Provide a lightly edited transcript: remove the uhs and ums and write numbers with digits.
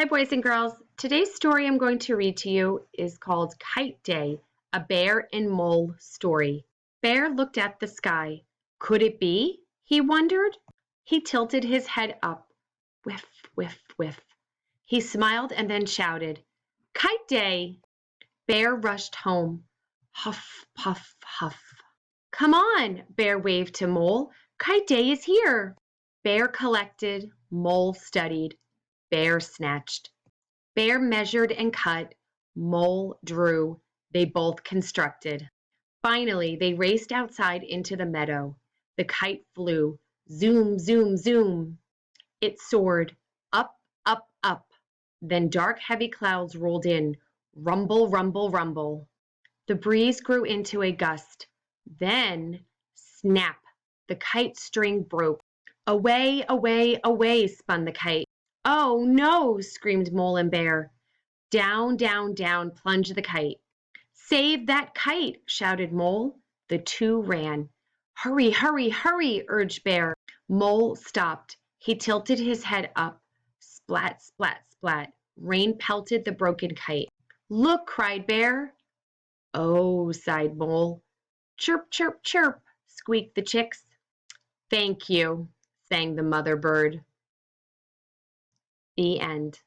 Hi, boys and girls. Today's story I'm going to read to you is called Kite Day, a bear and mole story. Bear looked at the sky. Could it be? He wondered. He tilted his head up. Whiff, whiff, whiff. He smiled and then shouted, Kite Day! Bear rushed home. Huff, puff, huff. Come on, Bear waved to Mole. Kite Day is here. Bear collected, Mole studied. Bear snatched. Bear measured and cut. Mole drew. They both constructed. Finally, they raced outside into the meadow. The kite flew. Zoom, zoom, zoom. It soared. Up, up, up. Then dark, heavy clouds rolled in. Rumble, rumble, rumble. The breeze grew into a gust. Then, snap, the kite string broke. Away, away, away spun the kite. Oh, no, screamed Mole and Bear. Down, down, down plunged the kite. Save that kite, shouted Mole. The two ran. Hurry, hurry, hurry, urged Bear. Mole stopped. He tilted his head up. Splat, splat, splat. Rain pelted the broken kite. Look, cried Bear. Oh, sighed Mole. Chirp, chirp, chirp, squeaked the chicks. Thank you, sang the mother bird. The end.